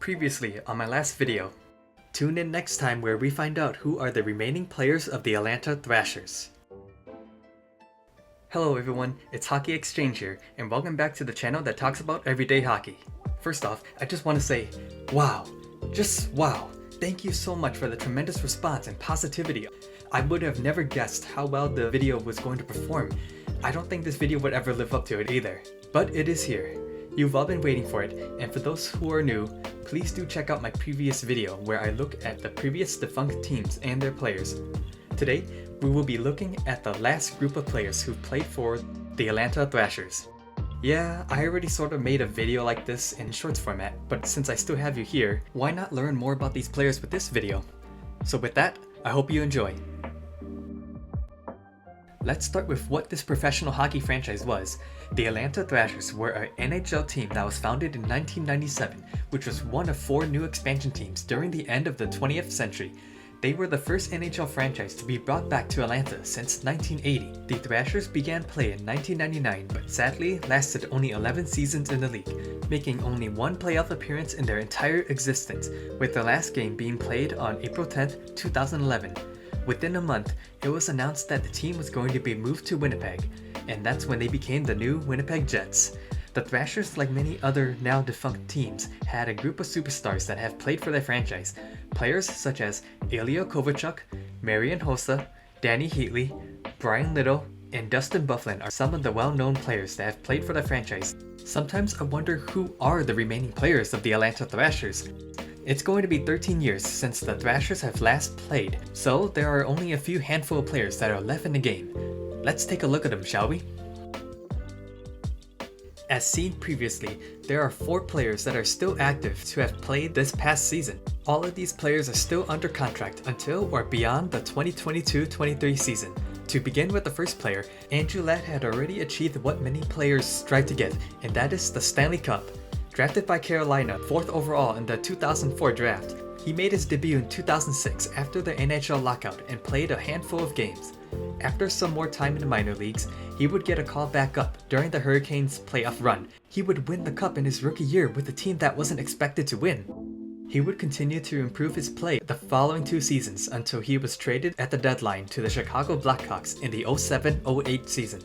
previously on my last video. Tune in next time where we find out who are the remaining players of the Atlanta Thrashers. Hello everyone, it's hockeyXchange here, and welcome back to the channel that talks about everyday hockey. First off, I just want to say, wow, just wow. Thank you so much for the tremendous response and positivity. I would have never guessed how well the video was going to perform. I don't think this video would ever live up to it either. But it is here. You've all been waiting for it, and for those who are new, please do check out my previous video where I look at the previous defunct teams and their players. Today, we will be looking at the last group of players who played for the Atlanta Thrashers. Yeah, I already sort of made a video like this in shorts format, but since I still have you here, why not learn more about these players with this video? So with that, I hope you enjoy. Let's start with what this professional hockey franchise was. The Atlanta Thrashers were an NHL team that was founded in 1997, which was one of 4 new expansion teams during the end of the 20th century. They were the first NHL franchise to be brought back to Atlanta since 1980. The Thrashers began play in 1999, but sadly lasted only 11 seasons in the league, making only 1 playoff appearance in their entire existence, with the last game being played on April 10th, 2011. Within a month, it was announced that the team was going to be moved to Winnipeg, and that's when they became the new Winnipeg Jets. The Thrashers, like many other now defunct teams, had a group of superstars that have played for their franchise. Players such as Ilya Kovalchuk, Marian Hossa, Danny Heatley, Brian Little, and Dustin Byfuglien are some of the well-known players that have played for the franchise. Sometimes I wonder who are the remaining players of the Atlanta Thrashers. It's going to be 13 years since the Thrashers have last played, so there are only a few handful of players that are left in the game. Let's take a look at them, shall we? As seen previously, there are 4 players that are still active to have played this past season. All of these players are still under contract until or beyond the 2022-23 season. To begin with the first player, Andrew Ladd had already achieved what many players strive to get, and that is the Stanley Cup. Drafted by Carolina 4th overall in the 2004 draft, he made his debut in 2006 after the NHL lockout and played a handful of games. After some more time in the minor leagues, he would get a call back up during the Hurricanes' playoff run. He would win the cup in his rookie year with a team that wasn't expected to win. He would continue to improve his play the following 2 seasons until he was traded at the deadline to the Chicago Blackhawks in the 07-08 season.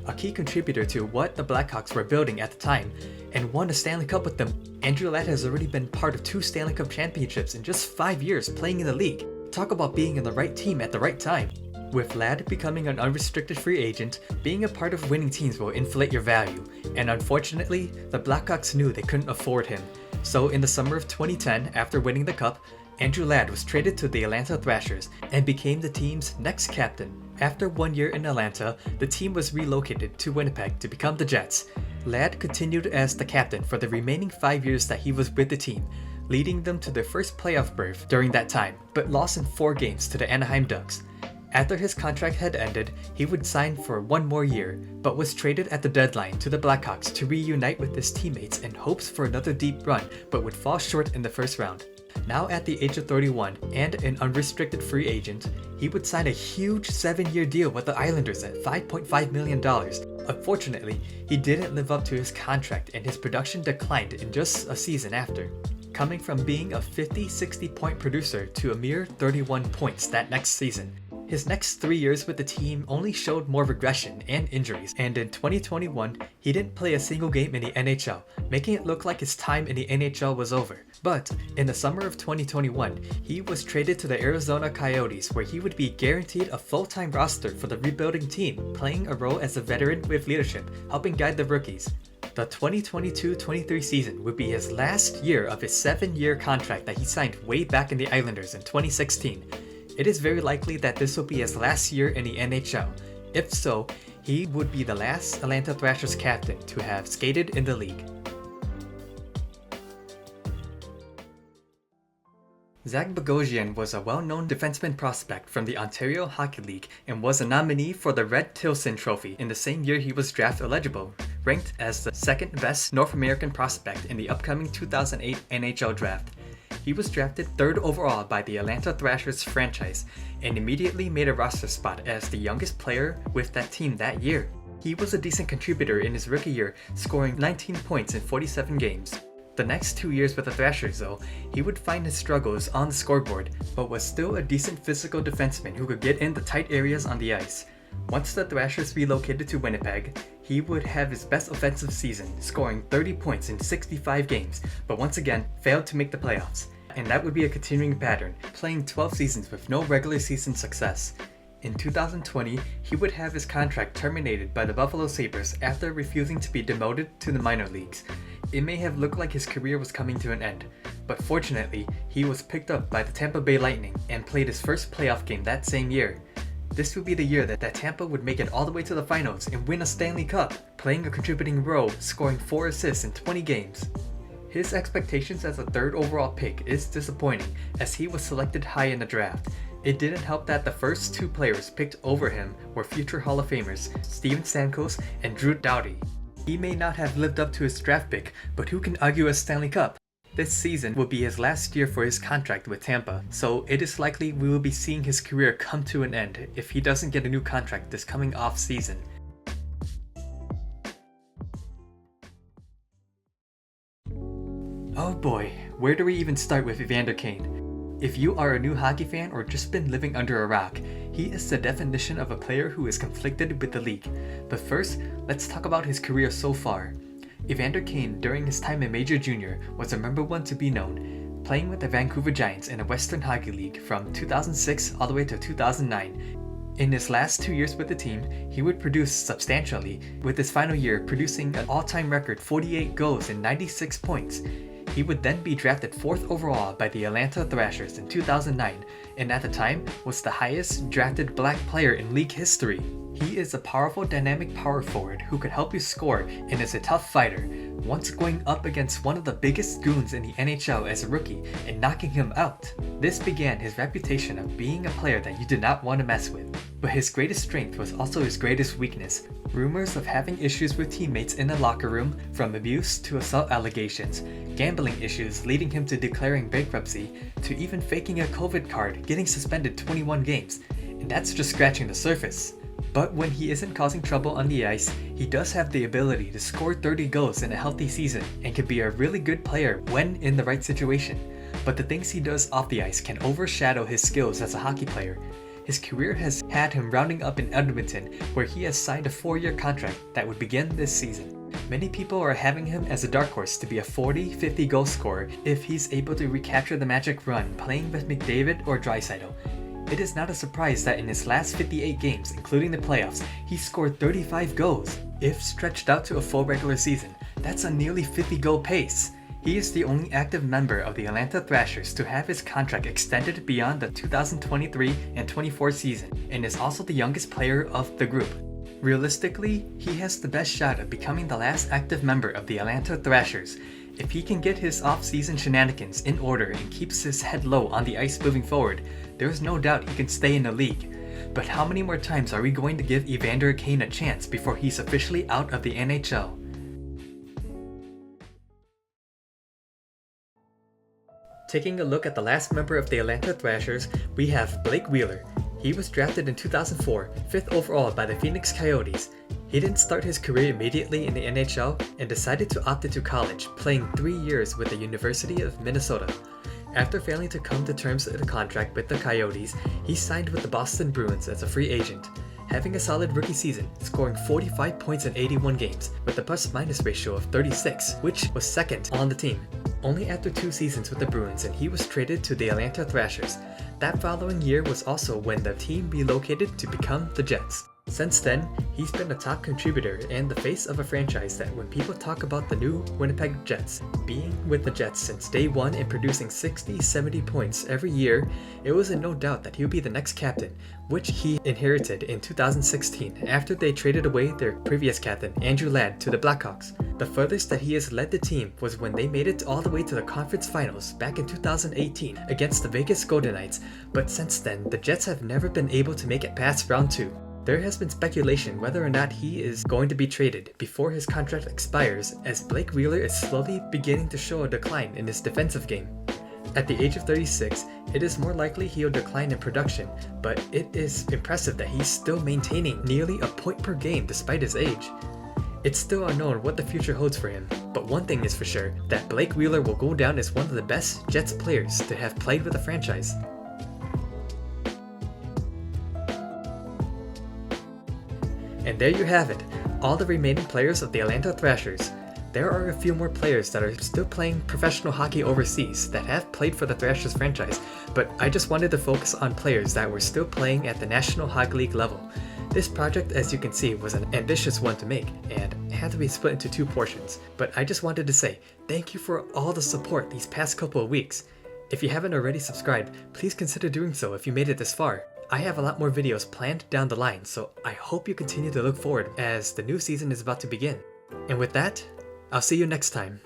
A key contributor to what the Blackhawks were building at the time, and won a Stanley Cup with them. Andrew Ladd has already been part of 2 Stanley Cup championships in just 5 years playing in the league. Talk about being in the right team at the right time. With Ladd becoming an unrestricted free agent, being a part of winning teams will inflate your value, and unfortunately, the Blackhawks knew they couldn't afford him. So in the summer of 2010, after winning the cup, Andrew Ladd was traded to the Atlanta Thrashers and became the team's next captain. After 1 year in Atlanta, the team was relocated to Winnipeg to become the Jets. Ladd continued as the captain for the remaining 5 years that he was with the team, leading them to their first playoff berth during that time, but lost in 4 games to the Anaheim Ducks. After his contract had ended, he would sign for 1 more year, but was traded at the deadline to the Blackhawks to reunite with his teammates in hopes for another deep run, but would fall short in the first round. Now at the age of 31 and an unrestricted free agent, he would sign a huge 7-year deal with the Islanders at $5.5 million. Unfortunately, he didn't live up to his contract and his production declined in just a season after, coming from being a 50-60 point producer to a mere 31 points that next season. His next 3 years with the team only showed more regression and injuries, and in 2021, he didn't play a single game in the NHL, making it look like his time in the NHL was over. But in the summer of 2021, he was traded to the Arizona Coyotes, where he would be guaranteed a full-time roster for the rebuilding team, playing a role as a veteran with leadership, helping guide the rookies. The 2022-23 season would be his last year of his 7-year contract that he signed way back in the Islanders in 2016. It is very likely that this will be his last year in the NHL. If so, he would be the last Atlanta Thrashers captain to have skated in the league. Zach Bogosian was a well-known defenseman prospect from the Ontario Hockey League and was a nominee for the Red Tilson Trophy in the same year he was draft eligible, ranked as the 2nd best North American prospect in the upcoming 2008 NHL draft. He was drafted 3rd overall by the Atlanta Thrashers franchise and immediately made a roster spot as the youngest player with that team that year. He was a decent contributor in his rookie year, scoring 19 points in 47 games. The next 2 years with the Thrashers though, he would find his struggles on the scoreboard, but was still a decent physical defenseman who could get in the tight areas on the ice. Once the Thrashers relocated to Winnipeg, he would have his best offensive season, scoring 30 points in 65 games, but once again failed to make the playoffs. And that would be a continuing pattern, playing 12 seasons with no regular season success. In 2020, he would have his contract terminated by the Buffalo Sabres after refusing to be demoted to the minor leagues. It may have looked like his career was coming to an end, but fortunately, he was picked up by the Tampa Bay Lightning and played his first playoff game that same year. This would be the year that Tampa would make it all the way to the finals and win a Stanley Cup, playing a contributing role, scoring 4 assists in 20 games. His expectations as a 3rd overall pick is disappointing, as he was selected high in the draft. It didn't help that the first 2 players picked over him were future Hall of Famers Steven Stamkos and Drew Doughty. He may not have lived up to his draft pick, but who can argue a Stanley Cup? This season will be his last year for his contract with Tampa, so it is likely we will be seeing his career come to an end if he doesn't get a new contract this coming off season. Oh boy, where do we even start with Evander Kane? If you are a new hockey fan or just been living under a rock, he is the definition of a player who is conflicted with the league. But first, let's talk about his career so far. Evander Kane, during his time in Major Junior, was the number one to be known, playing with the Vancouver Giants in the Western Hockey League from 2006 all the way to 2009. In his last 2 years with the team, he would produce substantially, with his final year producing an all-time record 48 goals and 96 points. He would then be drafted 4th overall by the Atlanta Thrashers in 2009, and at the time was the highest drafted black player in league history. He is a powerful dynamic power forward who could help you score and is a tough fighter, once going up against one of the biggest goons in the NHL as a rookie and knocking him out. This began his reputation of being a player that you did not want to mess with. But his greatest strength was also his greatest weakness. Rumors of having issues with teammates in the locker room, from abuse to assault allegations, gambling issues leading him to declaring bankruptcy, to even faking a COVID card, getting suspended 21 games. And that's just scratching the surface. But when he isn't causing trouble on the ice, he does have the ability to score 30 goals in a healthy season and can be a really good player when in the right situation. But the things he does off the ice can overshadow his skills as a hockey player. His career has had him rounding up in Edmonton, where he has signed a 4-year contract that would begin this season. Many people are having him as a dark horse to be a 40-50 goal scorer if he's able to recapture the magic run playing with McDavid or Draisaitl. It is not a surprise that in his last 58 games, including the playoffs, he scored 35 goals. If stretched out to a full regular season, that's a nearly 50-goal pace. He is the only active member of the Atlanta Thrashers to have his contract extended beyond the 2023 and 24 season, and is also the youngest player of the group. Realistically, he has the best shot of becoming the last active member of the Atlanta Thrashers. If he can get his off-season shenanigans in order and keeps his head low on the ice moving forward, there is no doubt he can stay in the league. But how many more times are we going to give Evander Kane a chance before he's officially out of the NHL? Taking a look at the last member of the Atlanta Thrashers, we have Blake Wheeler. He was drafted in 2004, 5th overall by the Phoenix Coyotes. He didn't start his career immediately in the NHL and decided to opt into college, playing 3 years with the University of Minnesota. After failing to come to terms with a contract with the Coyotes, he signed with the Boston Bruins as a free agent, having a solid rookie season, scoring 45 points in 81 games, with a plus-minus ratio of 36, which was 2nd on the team. Only after 2 seasons with the Bruins and he was traded to the Atlanta Thrashers. That following year was also when the team relocated to become the Jets. Since then, he's been a top contributor and the face of a franchise that when people talk about the new Winnipeg Jets, being with the Jets since day one and producing 60-70 points every year, it was in no doubt that he would be the next captain, which he inherited in 2016 after they traded away their previous captain, Andrew Ladd, to the Blackhawks. The furthest that he has led the team was when they made it all the way to the conference finals back in 2018 against the Vegas Golden Knights, but since then, the Jets have never been able to make it past round 2. There has been speculation whether or not he is going to be traded before his contract expires, as Blake Wheeler is slowly beginning to show a decline in his defensive game. At the age of 36, it is more likely he'll decline in production, but it is impressive that he's still maintaining nearly a point per game despite his age. It's still unknown what the future holds for him. But one thing is for sure, that Blake Wheeler will go down as one of the best Jets players to have played with the franchise. And there you have it, all the remaining players of the Atlanta Thrashers. There are a few more players that are still playing professional hockey overseas that have played for the Thrashers franchise, but I just wanted to focus on players that were still playing at the National Hockey League level. This project, as you can see, was an ambitious one to make, and had to be split into 2 portions, but I just wanted to say thank you for all the support these past couple of weeks. If you haven't already subscribed, please consider doing so if you made it this far. I have a lot more videos planned down the line, so I hope you continue to look forward as the new season is about to begin. And with that, I'll see you next time.